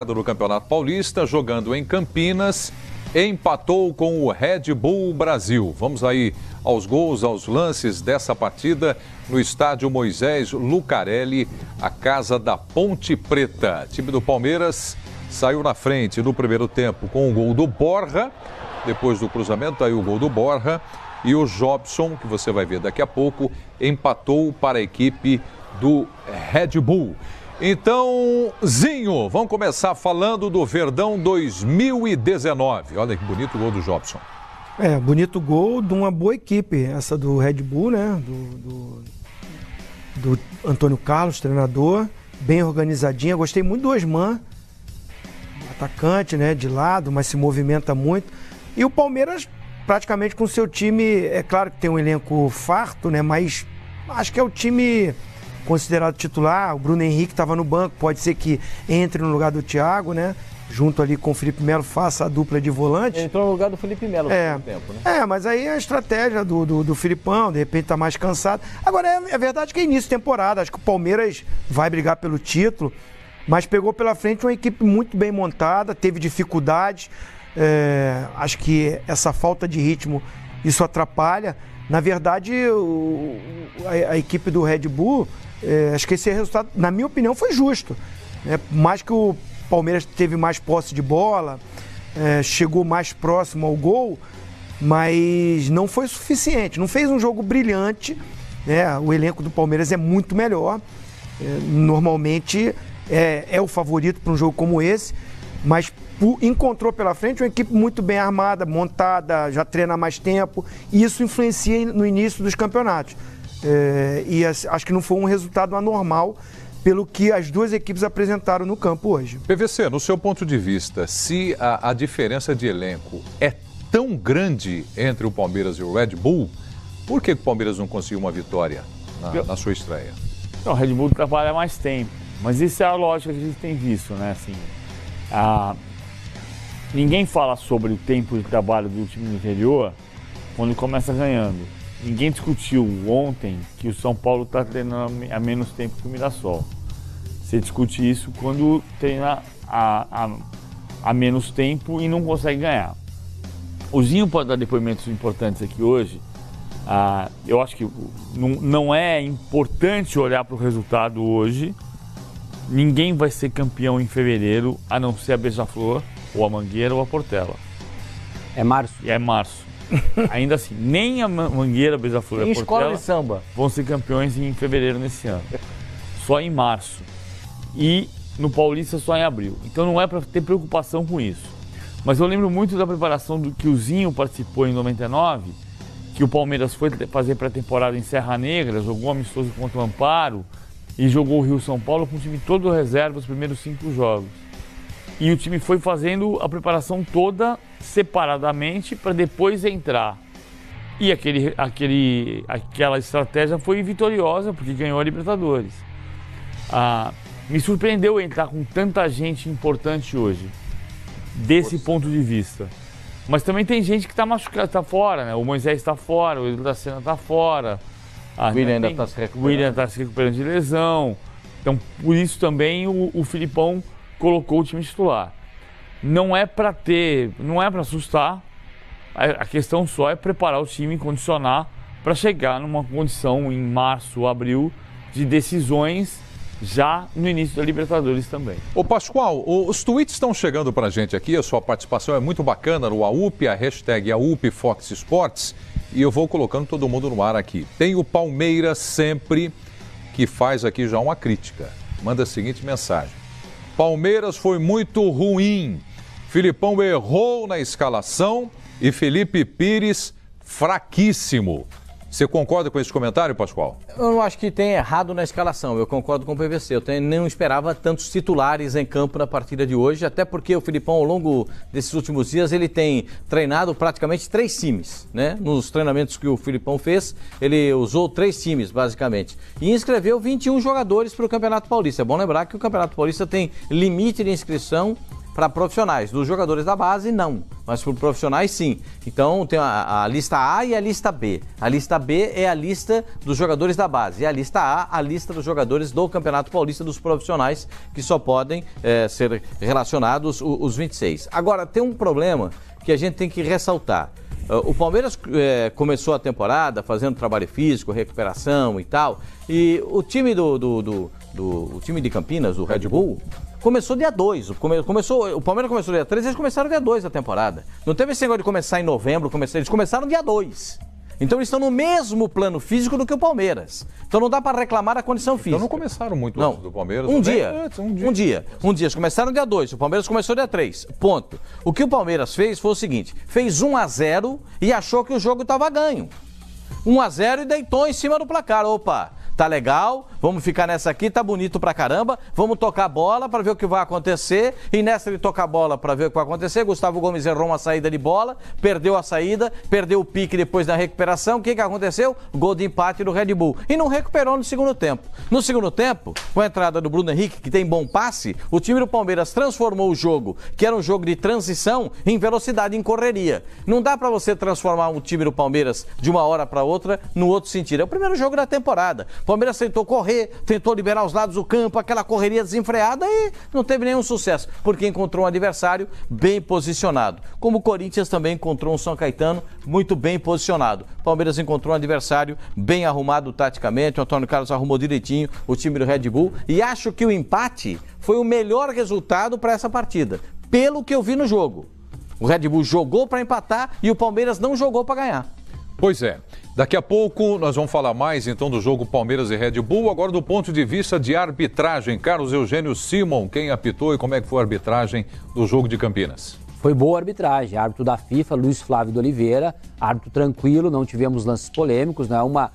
do Campeonato Paulista, jogando em Campinas, empatou com o Red Bull Brasil. Vamos aí aos gols, aos lances dessa partida no estádio Moisés Lucarelli, a casa da Ponte Preta. O time do Palmeiras saiu na frente no primeiro tempo com o gol do Borja. Depois do cruzamento, aí o gol do Borja. E o Jobson, que você vai ver daqui a pouco, empatou para a equipe do Red Bull. Então, Zinho, vamos começar falando do Verdão 2019. Olha que bonito o gol do Jobson. Bonito gol de uma boa equipe, essa do Red Bull, né? Do Antônio Carlos, treinador, bem organizadinha. Gostei muito do Osman, atacante, né? De lado, mas se movimenta muito. E o Palmeiras, praticamente com o seu time, é claro que tem um elenco farto, né? Mas acho que é o time considerado titular. O Bruno Henrique estava no banco, pode ser que entre no lugar do Thiago, né? Junto ali com o Felipe Melo, faça a dupla de volante. Ele entrou no lugar do Felipe Melo no tempo, né? Mas aí a estratégia do Filipão, de repente tá mais cansado. Agora, é verdade que é início de temporada, acho que o Palmeiras vai brigar pelo título, mas pegou pela frente uma equipe muito bem montada, teve dificuldades. Acho que essa falta de ritmo, isso atrapalha. Na verdade, a equipe do Red Bull, acho que esse resultado, na minha opinião, foi justo. Mais que o Palmeiras teve mais posse de bola, chegou mais próximo ao gol, mas não foi suficiente. Não fez um jogo brilhante, né? O elenco do Palmeiras é muito melhor. Normalmente é o favorito para um jogo como esse, mas encontrou pela frente uma equipe muito bem armada, montada, já treina há mais tempo, e isso influencia no início dos campeonatos. E acho que não foi um resultado anormal pelo que as duas equipes apresentaram no campo hoje. PVC, no seu ponto de vista, se a diferença de elenco é tão grande entre o Palmeiras e o Red Bull, por que o Palmeiras não conseguiu uma vitória na sua estreia? O Red Bull trabalha mais tempo, mas isso é a lógica que a gente tem visto, né? Assim, ninguém fala sobre o tempo de trabalho do time do interior quando começa ganhando. Ninguém discutiu ontem que o São Paulo está treinando há menos tempo que o Mirassol. Você discute isso quando treina há menos tempo e não consegue ganhar. O Zinho pode dar depoimentos importantes aqui hoje. Eu acho que não é importante olhar para o resultado hoje. Ninguém vai ser campeão em fevereiro, a não ser a Beija-Flor, ou a Mangueira, ou a Portela. É março. E é março. Ainda assim, nem a Mangueira, a Beija-Flor e a Portela escola de samba vão ser campeões em fevereiro nesse ano. Só em março. E no Paulista só em abril. Então não é para ter preocupação com isso. Mas eu lembro muito da preparação do que o Zinho participou em 99, que o Palmeiras foi fazer pré-temporada em Serra Negra, jogou amistoso contra o Amparo e jogou o Rio-São Paulo com o time todo reserva os primeiros 5 jogos. E o time foi fazendo a preparação toda separadamente para depois entrar. E aquela estratégia foi vitoriosa, porque ganhou a Libertadores. Me surpreendeu entrar com tanta gente importante hoje, desse ponto de vista. Mas também tem gente que está machucada, está fora, né? O Moisés está fora, o Edu da Sena está fora. O William ainda está se recuperando. O William está se recuperando de lesão. Então, por isso também o Filipão colocou o time titular. Não é para assustar, a questão só é preparar o time, condicionar para chegar numa condição em março, abril, de decisões já no início da Libertadores também. Ô Pascoal, os tweets estão chegando para a gente aqui, a sua participação é muito bacana no AUP, a hashtag AUP Fox Sports, e eu vou colocando todo mundo no ar aqui. Tem o Palmeiras sempre, que faz aqui já uma crítica. Manda a seguinte mensagem: Palmeiras foi muito ruim. Filipão errou na escalação e Felipe Pires fraquíssimo. Você concorda com esse comentário, Pascoal? Eu não acho que tem errado na escalação, eu concordo com o PVC. Eu não esperava tantos titulares em campo na partida de hoje, até porque o Filipão, ao longo desses últimos dias, ele tem treinado praticamente 3 times, né? Nos treinamentos que o Filipão fez, ele usou 3 times, basicamente. E inscreveu 21 jogadores para o Campeonato Paulista. É bom lembrar que o Campeonato Paulista tem limite de inscrição para profissionais. Dos jogadores da base, não. Mas para profissionais, sim. Então, tem a lista A e a lista B. A lista B é a lista dos jogadores da base. E a lista A, a lista dos jogadores do Campeonato Paulista dos profissionais, que só podem ser relacionados os 26. Agora, tem um problema que a gente tem que ressaltar. O Palmeiras começou a temporada fazendo trabalho físico, recuperação e tal. E o time o time de Campinas, o Red Bull, começou dia 2. O Palmeiras começou dia 3, eles começaram dia 2 da temporada. Não teve esse negócio de começar em novembro, eles começaram dia 2. Então eles estão no mesmo plano físico do que o Palmeiras. Então não dá para reclamar da condição física. Então não começaram muito antes do Palmeiras? Um dia. Eles começaram dia 2, o Palmeiras começou dia 3. Ponto. O que o Palmeiras fez foi o seguinte, fez 1-0 e achou que o jogo estava ganho. 1-0 e deitou em cima do placar. Opa, tá legal, vamos ficar nessa aqui, tá bonito pra caramba, vamos tocar a bola pra ver o que vai acontecer, e nessa de tocar a bola pra ver o que vai acontecer, Gustavo Gomes errou uma saída de bola, perdeu a saída, perdeu o pique depois da recuperação, o que aconteceu? Gol de empate do Red Bull, e não recuperou no segundo tempo. No segundo tempo, com a entrada do Bruno Henrique, que tem bom passe, o time do Palmeiras transformou o jogo, que era um jogo de transição, em velocidade, em correria. Não dá pra você transformar um time do Palmeiras de uma hora pra outra no outro sentido. É o primeiro jogo da temporada. O Palmeiras tentou correr, tentou liberar os lados do campo, aquela correria desenfreada e não teve nenhum sucesso, porque encontrou um adversário bem posicionado. Como o Corinthians também encontrou um São Caetano muito bem posicionado. O Palmeiras encontrou um adversário bem arrumado taticamente, o Antônio Carlos arrumou direitinho o time do Red Bull e acho que o empate foi o melhor resultado para essa partida, pelo que eu vi no jogo. O Red Bull jogou para empatar e o Palmeiras não jogou para ganhar. Pois é. Daqui a pouco nós vamos falar mais então do jogo Palmeiras e Red Bull, agora do ponto de vista de arbitragem. Carlos Eugênio Simon, quem apitou e como é que foi a arbitragem do jogo de Campinas? Foi boa arbitragem, árbitro da FIFA, Luiz Flávio de Oliveira, árbitro tranquilo, não tivemos lances polêmicos, não é uma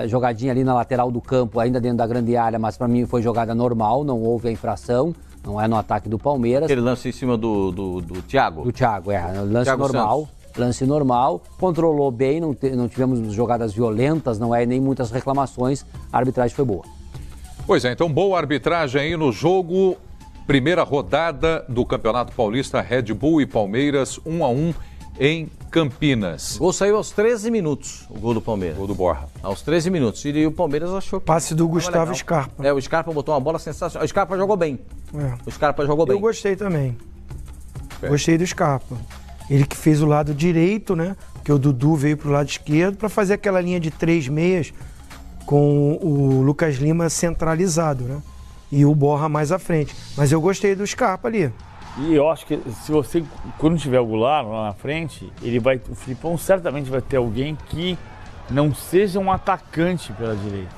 jogadinha ali na lateral do campo, ainda dentro da grande área, mas para mim foi jogada normal, não houve a infração, não é no ataque do Palmeiras. Aquele lance em cima do Thiago? Do Thiago, lance Thiago normal. Santos. Lance normal, controlou bem, não tivemos jogadas violentas, não é nem muitas reclamações, a arbitragem foi boa. Pois é, então boa arbitragem aí no jogo, primeira rodada do Campeonato Paulista, Red Bull e Palmeiras, 1-1 em Campinas. O gol saiu aos 13 minutos, o gol do Palmeiras. Gol do Borja. Aos 13 minutos, e o Palmeiras achou que... Passe do Gustavo Scarpa. O Scarpa botou uma bola sensacional, o Scarpa jogou bem. O Scarpa jogou bem. Eu gostei também. Gostei do Scarpa. Ele que fez o lado direito, né? Porque o Dudu veio pro lado esquerdo para fazer aquela linha de 3 meias com o Lucas Lima centralizado, né? E o Borja mais à frente. Mas eu gostei do Scarpa ali. E eu acho que se você, quando tiver o Goulart lá na frente, o Filipão certamente vai ter alguém que não seja um atacante pela direita.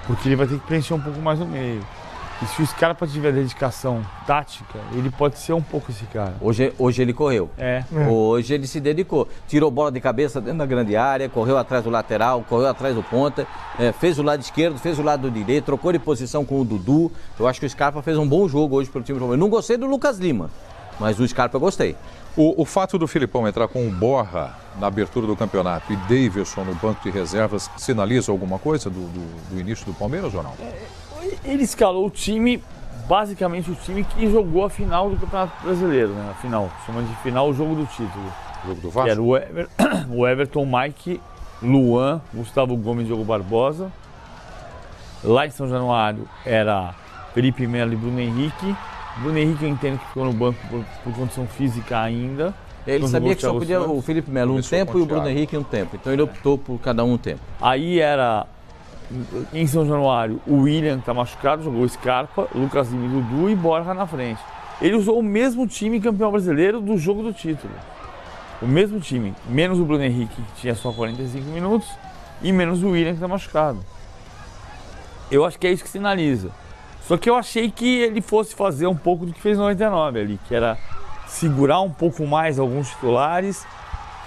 Porque ele vai ter que preencher um pouco mais no meio. E se o Scarpa tiver dedicação tática, ele pode ser um pouco esse cara. Hoje ele correu. Hoje ele se dedicou. Tirou bola de cabeça dentro da grande área, correu atrás do lateral, correu atrás do ponta, fez o lado esquerdo, fez o lado direito, trocou de posição com o Dudu. Eu acho que o Scarpa fez um bom jogo hoje pelo time do Palmeiras. Não gostei do Lucas Lima, mas do Scarpa eu gostei. O fato do Filipão entrar com o Borja na abertura do campeonato e Davidson no banco de reservas sinaliza alguma coisa do início do Palmeiras ou não? Ele escalou o time, basicamente o time que jogou a final do Campeonato Brasileiro, né? A final, chamando de final o jogo do título. O jogo do Vasco? Que era o Everton, Mike, Luan, Gustavo Gomes e Diogo Barbosa. Lá em São Januário era Felipe Melo e Bruno Henrique. Bruno Henrique eu entendo que ficou no banco por condição física ainda. Ele sabia que só podia o Felipe Melo um tempo e o Bruno Henrique um tempo. Então ele optou por cada um tempo. Aí era... Em São Januário, o William está machucado, jogou Scarpa, Lucas Lima e Dudu e Borja na frente. Ele usou o mesmo time campeão brasileiro do jogo do título. O mesmo time, menos o Bruno Henrique, que tinha só 45 minutos, e menos o William, que está machucado. Eu acho que é isso que sinaliza. Só que eu achei que ele fosse fazer um pouco do que fez no 99 ali, que era segurar um pouco mais alguns titulares,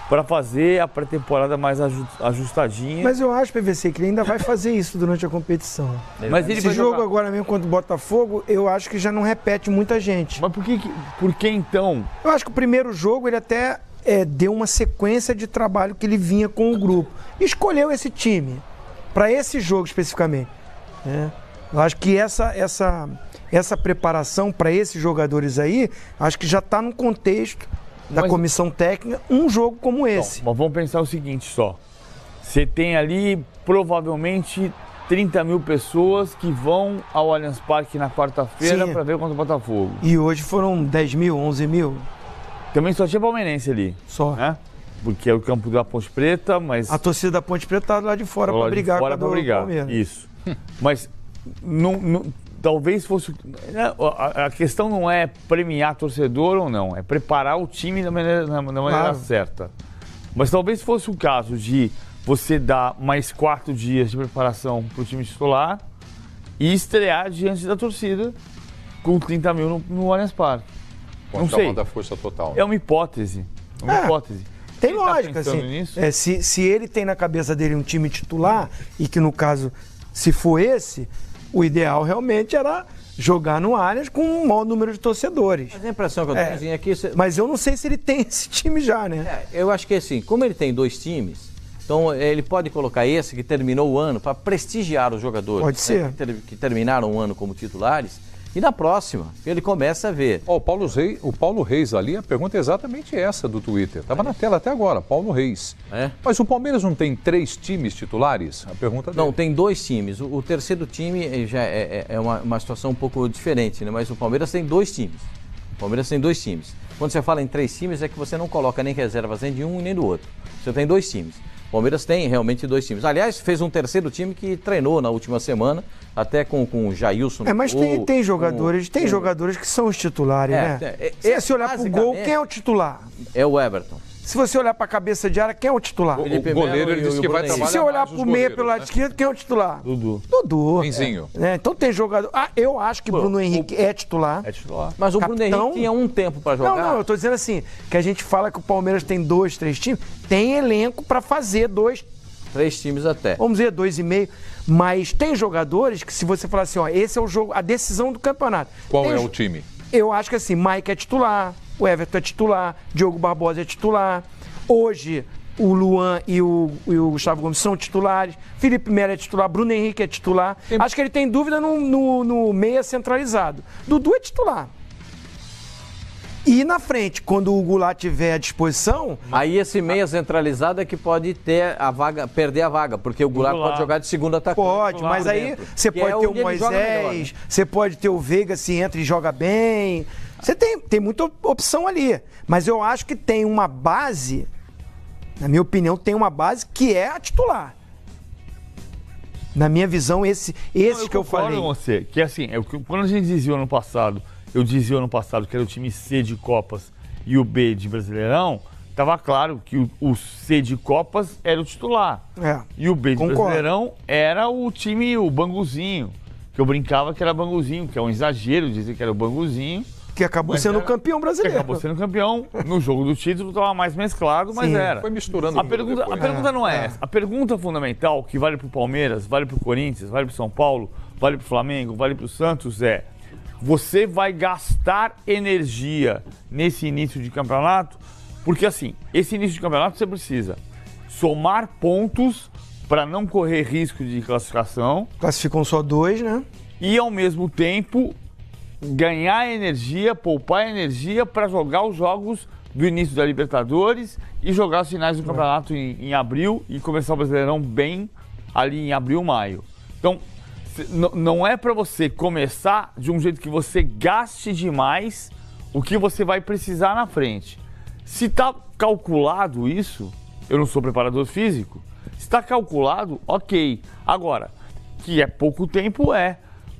para fazer a pré-temporada mais ajustadinha. Mas eu acho, PVC, que ele ainda vai fazer isso durante a competição. Mas ele Esse jogo agora mesmo contra o Botafogo, eu acho que já não repete muita gente. Mas por que então? Eu acho que o primeiro jogo ele até deu uma sequência de trabalho que ele vinha com o grupo. Escolheu esse time, para esse jogo especificamente. Né? Eu acho que essa preparação para esses jogadores aí, acho que já está no contexto da comissão técnica um jogo como esse. Mas vamos pensar o seguinte só. Você tem ali provavelmente 30 mil pessoas que vão ao Allianz Parque na quarta-feira para ver contra o Botafogo. E hoje foram 10 mil, 11 mil. Também só tinha palmeirense ali. Só. Né? Porque é o campo da Ponte Preta, mas... A torcida da Ponte Preta tá lá de fora para brigar com a do Palmeiras. Isso. Mas talvez fosse... A questão não é premiar torcedor ou não, é preparar o time da maneira certa. Mas talvez fosse o caso de você dar mais 4 dias de preparação para o time titular e estrear diante da torcida com 30 mil no Allianz Parque. Não sei. Da força total. É uma hipótese. Tem lógica, assim. Se ele tem na cabeça dele um time titular, e que no caso, se for esse, o ideal realmente era jogar no Allianz com um maior número de torcedores. Mas a impressão que eu tenho é que... Mas eu não sei se ele tem esse time já, né? Eu acho que assim, como ele tem 2 times, então ele pode colocar esse que terminou o ano para prestigiar os jogadores. Pode ser. Que terminaram o ano como titulares. E na próxima, ele começa a ver. O Paulo Reis ali, a pergunta é exatamente essa do Twitter. Estava na tela até agora, Paulo Reis. Mas o Palmeiras não tem 3 times titulares? A pergunta dele. Não, tem 2 times. O terceiro time já é uma situação um pouco diferente, né? Mas o Palmeiras tem 2 times. Quando você fala em 3 times, é que você não coloca nem reservas nem de um nem do outro. Você tem 2 times. O Palmeiras tem realmente 2 times. Aliás, fez um terceiro time que treinou na última semana, até com o Jailson. Mas tem jogadores que são os titulares, né? Se você olhar pro gol, quem é o titular? É o Everton. Se você olhar para a cabeça de área, quem é o titular? O goleiro, ele disse que vai trabalhar. Se você olhar para o meio pelo lado esquerdo, quem é o titular? Dudu. Benzinho. Então tem jogador... eu acho que Bruno Henrique é titular. Mas o Bruno Henrique tinha um tempo para jogar. Não, eu tô dizendo assim, que a gente fala que o Palmeiras tem 2, 3 times, tem elenco para fazer 2... 3 times até. Vamos dizer, 2,5. Mas tem jogadores que se você falar assim, esse é o jogo, a decisão do campeonato. Qual é o time? Eu acho que assim, Mike é titular, o Everton é titular, Diogo Barbosa é titular. Hoje, o Luan e o Gustavo Gomes são titulares, Felipe Melo é titular, Bruno Henrique é titular. Acho que ele tem dúvida no meia centralizado. Dudu é titular. E na frente, quando o Goulart tiver à disposição... Aí esse meia centralizado é que pode ter a vaga, perder a vaga, porque o Goulart pode jogar de segundo atacante. Pode, mas aí você pode ter o Moisés, você pode ter o Veiga se entra e joga bem. Você tem muita opção ali. Mas eu acho que tem uma base, na minha opinião, tem uma base que é a titular. Na minha visão, esse que eu falei. Com você, que assim, quando a gente dizia ano passado... Eu dizia ano passado que era o time C de Copas e o B de Brasileirão, estava claro que o C de Copas era o titular. E o B de Brasileirão era o time, o Banguzinho, que eu brincava que era Banguzinho, que é um exagero dizer que era o Banguzinho. Que acabou sendo campeão brasileiro. Que acabou sendo campeão. No jogo do título estava mais mesclado, mas era. Foi misturando. A pergunta não é essa. A pergunta fundamental, que vale para o Palmeiras, vale para o Corinthians, vale para o São Paulo, vale para o Flamengo, vale para o Santos, é... Você vai gastar energia nesse início de campeonato? Porque assim, esse início de campeonato você precisa somar pontos para não correr risco de classificação. Classificam só 2, né? E ao mesmo tempo ganhar energia, poupar energia para jogar os jogos do início da Libertadores e jogar os finais do campeonato em abril e começar o Brasileirão bem ali em abril, maio. Então, não é para você começar de um jeito que você gaste demais o que você vai precisar na frente. Se está calculado isso, eu não sou preparador físico, se está calculado, ok. Agora, que é pouco tempo,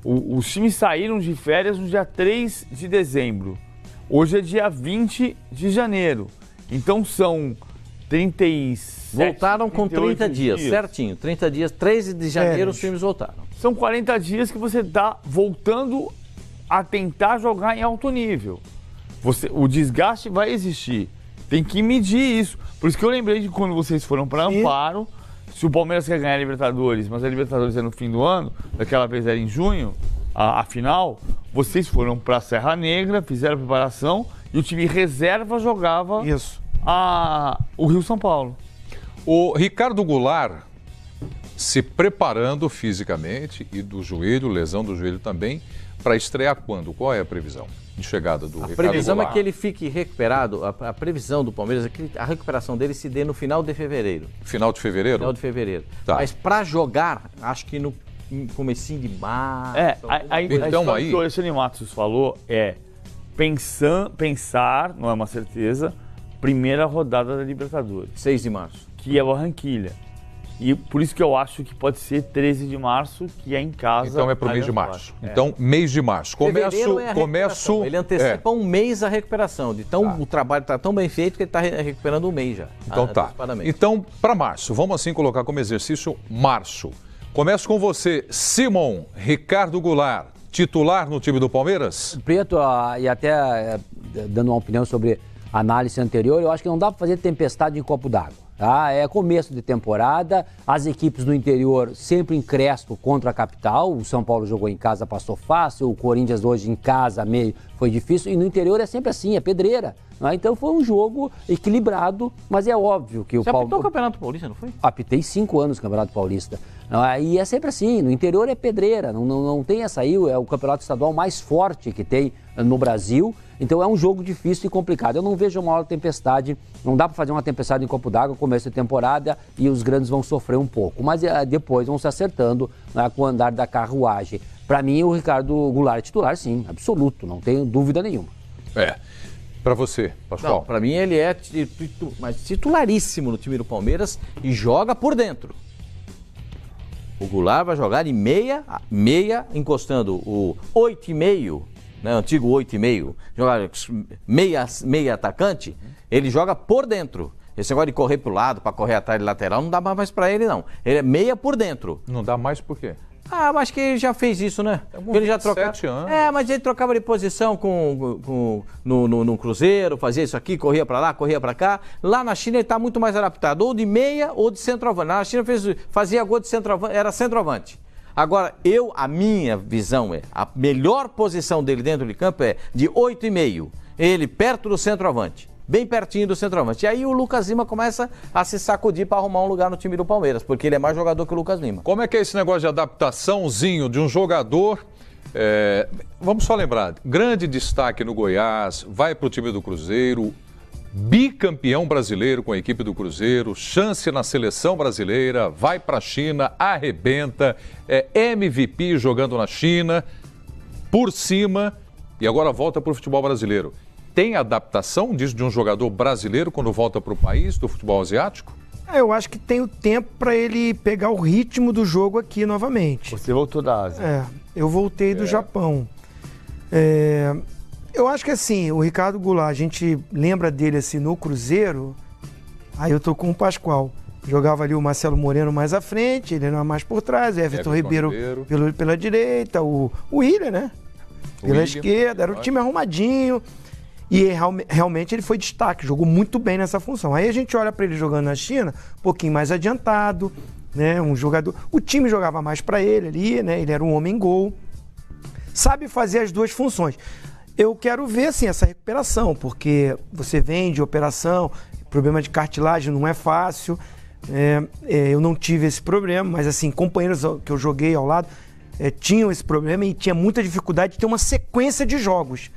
os times saíram de férias no dia 3 de dezembro. Hoje é dia 20 de janeiro. Então são 37... Voltaram com 30 dias, certinho. 30 dias, 13 de janeiro os times voltaram. São 40 dias que você está voltando a tentar jogar em alto nível. O desgaste vai existir. Tem que medir isso. Por isso que eu lembrei de quando vocês foram para Amparo. Se o Palmeiras quer ganhar a Libertadores, mas a Libertadores é no fim do ano, daquela vez era em junho, a final, vocês foram para Serra Negra, fizeram a preparação e o time reserva jogava o Rio São Paulo. O Ricardo Goulart se preparando fisicamente e do joelho, lesão do joelho também, para estrear quando? Qual é a previsão de chegada do Ricardo Goulart? A previsão é que ele fique recuperado, a previsão do Palmeiras é que a recuperação dele se dê no final de fevereiro. Final de fevereiro? Final de fevereiro. Tá. Mas para jogar, acho que no comecinho de março. Então aí... O que o Alexandre Matos falou é pensar, não é uma certeza, primeira rodada da Libertadores. 6 de março. Que é o Barranquilla. E por isso que eu acho que pode ser 13 de março, que é em casa. Então é para o mês de março. Então, mês de março. Começo. Ele antecipa um mês a recuperação. O trabalho está tão bem feito que ele está recuperando um mês já. Então tá. Então, para março, vamos assim colocar como exercício março. Começo com você, Simon Ricardo Goulart, titular no time do Palmeiras? Preto, e até dando uma opinião sobre a análise anterior, eu acho que não dá para fazer tempestade em copo d'água. Tá? É começo de temporada, as equipes do interior sempre em crespo contra a capital. O São Paulo jogou em casa, passou fácil. O Corinthians hoje em casa meio foi difícil. E no interior é sempre assim, é pedreira. Né? Então foi um jogo equilibrado, mas é óbvio que o Você Paulo... apitou o Campeonato Paulista, não foi? Apitei 5 anos no Campeonato Paulista. E é sempre assim, no interior é pedreira, não tem essa aí, é o campeonato estadual mais forte que tem no Brasil. Então é um jogo difícil e complicado. Eu não vejo uma maior tempestade, não dá para fazer uma tempestade em copo d'água, começo de temporada, e os grandes vão sofrer um pouco. Mas depois vão se acertando, né, com o andar da carruagem. Para mim, o Ricardo Goulart é titular, sim, absoluto, não tenho dúvida nenhuma. Para você, Pascoal? Para mim ele é titularíssimo no time do Palmeiras e joga por dentro. O Goulart vai jogar de meia, encostando o 8,5, né, antigo 8,5, jogar meia atacante, ele joga por dentro. Esse negócio de correr pro lado, para correr atrás de lateral, não dá mais para ele, não. Ele é meia por dentro. Não dá mais por quê? Mas que ele já fez isso, né? Ele já trocava. 7 anos. Mas ele trocava de posição no Cruzeiro, fazia isso aqui, corria para lá, corria para cá. Lá na China ele está muito mais adaptado, ou de meia ou de centroavante. Na China fazia gol de centroavante, era centroavante. Agora, a minha visão a melhor posição dele dentro de campo é de 8,5. Ele perto do centroavante. Bem pertinho do centroavante. E aí o Lucas Lima começa a se sacudir para arrumar um lugar no time do Palmeiras, porque ele é mais jogador que o Lucas Lima. Como é que é esse negócio de adaptaçãozinho de um jogador? Vamos só lembrar, grande destaque no Goiás, vai para o time do Cruzeiro, bicampeão brasileiro com a equipe do Cruzeiro, chance na seleção brasileira, vai para a China, arrebenta, MVP jogando na China, por cima, e agora volta para o futebol brasileiro. Tem adaptação disso de um jogador brasileiro quando volta para o país, do futebol asiático? Eu acho que tem o tempo para ele pegar o ritmo do jogo aqui novamente. Você voltou da Ásia. Eu voltei do Japão. Eu acho que assim, o Ricardo Goulart, a gente lembra dele assim no Cruzeiro, aí eu tô com o Pascoal. Jogava ali o Marcelo Moreno mais à frente, ele era mais por trás, o Everton Ribeiro pela direita, o Willian, né? Pela esquerda, era o time arrumadinho. E realmente ele foi destaque, jogou muito bem nessa função. Aí a gente olha para ele jogando na China, um pouquinho mais adiantado, né? Um jogador. O time jogava mais para ele ali, né? Ele era um homem-gol. Sabe fazer as duas funções. Eu quero ver assim, essa recuperação, porque você vem de operação, problema de cartilagem não é fácil. Eu não tive esse problema, mas assim, companheiros que eu joguei ao lado tinham esse problema e tinha muita dificuldade de ter uma sequência de jogos.